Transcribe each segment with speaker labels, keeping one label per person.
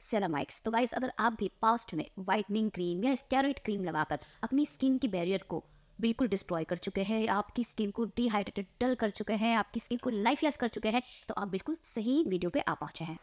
Speaker 1: Ceramides. तो guys, अगर आप भी पास्ट में वाइटनिंग क्रीम या स्टेरॉइड क्रीम लगाकर अपनी स्किन की बैरियर को बिल्कुल डिस्ट्रॉय कर चुके हैं, आपकी स्किन को डिहाइड्रेटेड डल कर चुके हैं, आपकी स्किन को लाइफलेस कर चुके हैं, तो आप बिल्कुल सही वीडियो पे आ पहुंचे हैं।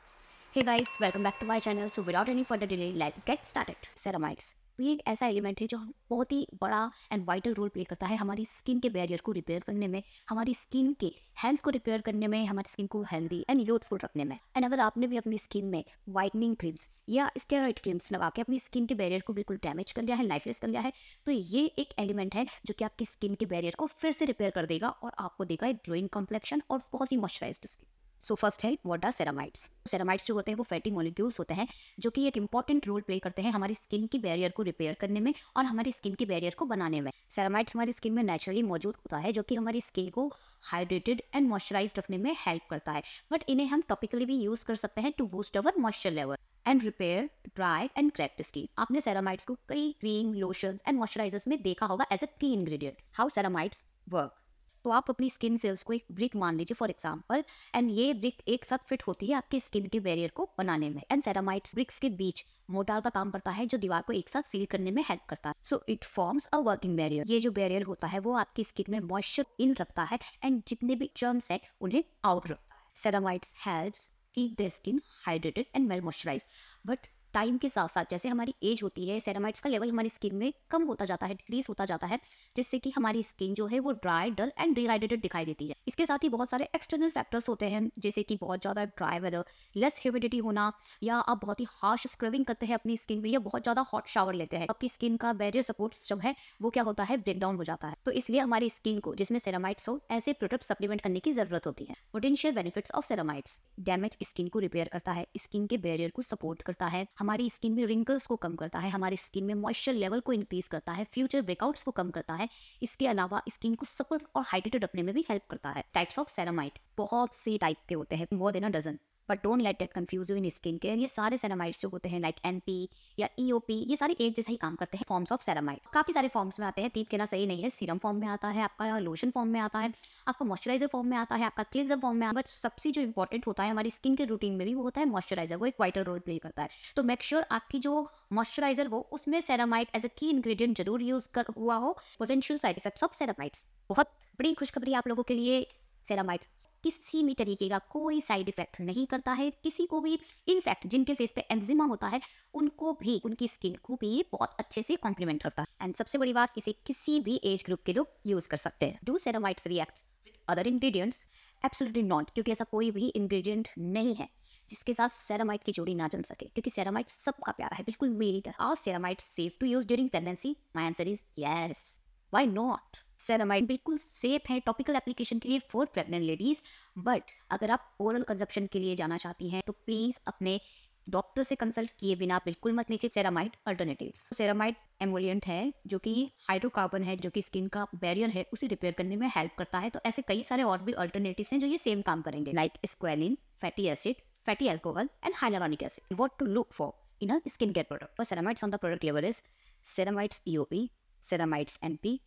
Speaker 1: Hey guys, welcome back to my channel. So without any further delay, let's get started. Ceramides तो ये एक ऐसा एलिमेंट है जो बहुत ही बड़ा एंड वाइटल रोल प्ले करता है हमारी स्किन के बैरियर को रिपेयर करने में, हमारी स्किन के हेल्थ को रिपेयर करने में, हमारी स्किन को हेल्दी एंड यूथफुल रखने में। एंड अगर आपने भी अपनी स्किन में वाइटनिंग क्रीम्स या स्टेरॉइड क्रीम्स लगा के अपनी स्किन के बैरियर को बिल्कुल डैमेज कर लिया है, लाइफलेस कर लिया है, तो ये एक एलिमेंट है जो कि आपकी स्किन के बैरियर को फिर से रिपेयर कर देगा और आपको देगा एक ग्लोइंग कॉम्प्लेक्शन और बहुत ही मॉइस्चराइज्ड स्किन। सो फर्स्ट है व्हाट आर सेरामाइड्स। सेरामाइड्स जो होते हैं वो फैटी मॉलिक्यूल्स होते हैं जो कि एक इंपॉर्टेंट रोल प्ले करते हैं हमारी स्किन की बैरियर को रिपेयर करने में और हमारी स्किन की बैरियर को बनाने में। सेरामाइड्स हमारी स्किन में नेचुरली मौजूद होता है जो कि हमारी स्किन को हाइड्रेटेड एंड मॉइस्चराइज्ड रखने में हेल्प करता है, बट इन्हें हम टॉपिकली भी यूज कर सकते हैं to boost our moisture level and repair dry and cracked skin. आपने सेरामाइड्स को कई क्रीम, लोशंस एंड मॉइस्चराइजर्स में देखा होगा एज अ की इंग्रेडिएंट। How ceramides work. तो आप अपनी स्किन सेल्स को एक ब्रिक मान लीजिए फॉर एग्जांपल, एंड ये ब्रिक एक साथ फिट होती है आपकी स्किन के बैरियर को बनाने में। एंड सेरामाइड्स ब्रिक्स के बीच मोर्टार का काम करता है जो दीवार को एक साथ सील करने में हेल्प करता है। So it forms a working barrier. ये जो बैरियर होता है वो आपकी स्किन में मॉइस्चर इन रखता है एंड जितने भी जर्म्स हैं उन्हें आउट रखता है। Ceramides helps keep the skin hydrated and well moisturised. But time के साथ साथ जैसे हमारी एज होती है, सेरामाइड्स का लेवल हमारी स्किन में कम होता जाता है, डिक्रीज होता जाता है, जिससे कि हमारी स्किन जो है वो ड्राई, डल एंड डिहाइड्रेटेड दिखाई देती है। इसके साथ ही बहुत सारे एक्सटर्नल फैक्टर्स होते हैं जैसे कि बहुत ज़्यादा ड्राई वेदर, लेस ह्यूमिडिटी होना, या आप बहुत ही हार्श स्क्रबिंग करते हैं अपनी स्किन में, या बहुत ज़्यादा हॉट शावर लेते हैं, आपकी स्किन का बैरियर सपोर्ट सिस्टम है वो क्या होता है, ब्रेक डाउन हो जाता है। तो इसलिए हमारी स्किन को जिसमें सेरामाइड्स हो ऐसे प्रोडक्ट सप्लीमेंट करने की जरूरत होती है। Potential benefits of ceramides. Damage skin को रिपेयर करता है, स्किन के बैरियर को सपोर्ट करता है, हमारी स्किन में रिंकल्स को कम करता है, हमारी स्किन में मॉइस्चर लेवल को इंक्रीज करता है, फ्यूचर ब्रेकआउट्स को कम करता है। इसके अलावा स्किन को सपोर्ट और हाइड्रेटेड रखने में भी हेल्प करता है। टाइप्स ऑफ सेरामाइड बहुत से टाइप के होते हैं, more than a dozen, but don't let that confuse you in skin care. ये सारे सेरामाइड्स जो होते हैं लाइक एनपी या ईओपी, ये सारे एक जैसा ही काम करते हैं। फॉर्म्स ऑफ सेरामाइड काफी सारे फॉर्म्स में आते हैं, तीन कहना सही नहीं है। सीरम फॉर्म में आता है, आपका लोशन फॉर्म में आता है, आपका मॉइस्चराइजर फॉर्म में आता है, आपका क्लींजर फॉर्म में आता है। बट सबसे जो इंपॉर्टेंट होता है हमारी स्किन के रूटीन में भी वो होता है मॉइस्चराइजर। वो एक वाइटल रोल प्ले करता है। तो मेक श्योर आपकी जो मॉइस्चराइजर हो उसमें सेरामाइड एज अ की इंग्रेडिएंट जरूर यूज कर हुआ हो। Potential side effects of ceramides. बहुत बड़ी खुशखबरी आप लोगों के लिए, सेरामाइड किसी भी तरीके का कोई साइड इफेक्ट नहीं करता है किसी को भी। इनफैक्ट जिनके फेस पे एंजिमा होता है उनको भी, उनकी स्किन को भी बहुत अच्छे से कॉम्प्लीमेंट करता है। एंड सबसे बड़ी बात, इसे किसी भी एज ग्रुप के लोग यूज कर सकते हैं। Do ceramides react with other ingredients? Absolutely not, क्योंकि ऐसा कोई भी इंग्रेडिएंट नहीं है जिसके साथ सेरामाइड की जोड़ी ना जम सके, क्योंकि सेरामाइड सबका प्यारा है, बिल्कुल मेरी तरह। Are ceramide safe to use during pregnancy? My answer is yes. Why not? Ceramide बिल्कुल सेफ है टॉपिकल एप्लीकेशन के लिए फॉर प्रेग्नेंट लेडीज, बट अगर आप ओरल कंजप्शन के लिए जाना चाहती हैं तो प्लीज अपने डॉक्टर से कंसल्ट किए बिना बिल्कुल मत लीजिए सेरामाइड अल्टरनेटिव्स। सेरामाइड एमोलिएंट है जो कि हाइड्रोकार्बन है, जो कि स्किन का बैरियर है उसे रिपेयर करने में हेल्प करता है। तो ऐसे कई सारे और भी अल्टरनेटिव्स हैं जो ये सेम काम करेंगे, like squalene, fatty acid, fatty alcohol and hyaluronic acid. What to look for in a skin care product? For ceramides on the product लेवल is ceramides EOP, ceramides NP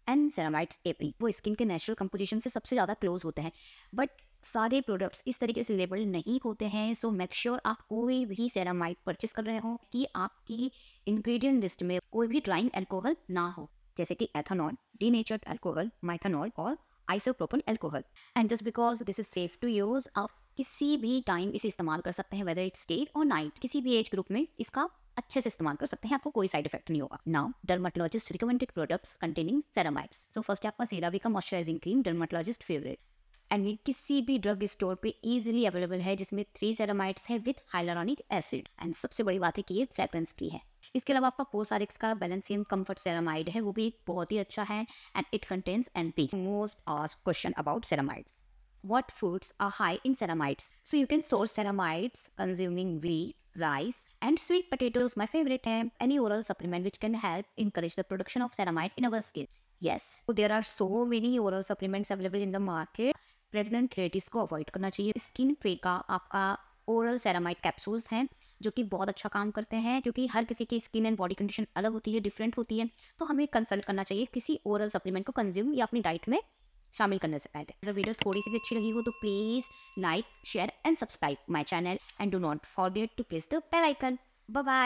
Speaker 1: and ceramides AP. वो skin के natural composition से सबसे ज़्यादा close होते हैं, but सारे products इस तरीके से लेबल नहीं होते हैं। सो मेक श्योर आप कोई भी सेरामाइड परचेस कर रहे हो कि आपकी इंग्रेडिएंट लिस्ट में कोई भी ड्राइंग अल्कोहल ना हो, जैसे कि एथेनॉल, डीनेचर्ड अल्कोहल, माइथेनॉल और isopropyl alcohol. And just because this is safe to use, आप किसी भी टाइम इसे इस्तेमाल कर सकते हैं, वेदर इट्स डे और नाइट, किसी भी एज ग्रुप में इसका अच्छे से इस्तेमाल कर सकते हैं, आपको कोई साइड इफेक्ट नहीं होगा। Now dermatologist recommended products containing ceramides. So first है आपका सेराविका moisturising cream, dermatologist favourite, and ये किसी भी ड्रग स्टोर पे इजीली अवेलेबल है, जिसमें 3 सेरामाइड्स है विद हाइलुरोनिक एसिड। एंड सबसे बड़ी बात है कि ये फ्रेग्रेंस फ्री है। इसके अलावा आपका कोसारिक्स का बैलेंसियम कंफर्ट सेरामाइड है, वो भी एक बहुत ही अच्छा है, and it contains NP. Most asked question about ceramides: what foods are high in ceramides? So you can source ceramides consuming wheat, rice and sweet potatoes. My favorite है any oral supplement which can help encourage the production of ceramide in our skin. Yes, so there are so many oral supplements available in the market. Pregnant ladies को avoid करना चाहिए। Skin फे का आपका oral ceramide capsules हैं जो कि बहुत अच्छा काम करते हैं, क्योंकि हर किसी की स्किन एंड बॉडी कंडीशन अलग होती है, डिफरेंट होती है, तो हमें कंसल्ट करना चाहिए किसी ओरल सप्लीमेंट को कंज्यूम या अपनी डाइट में शामिल करने से पहले। अगर वीडियो थोड़ी सी भी अच्छी लगी हो तो please like, share and subscribe my channel and do not forget to press the bell icon. Bye bye.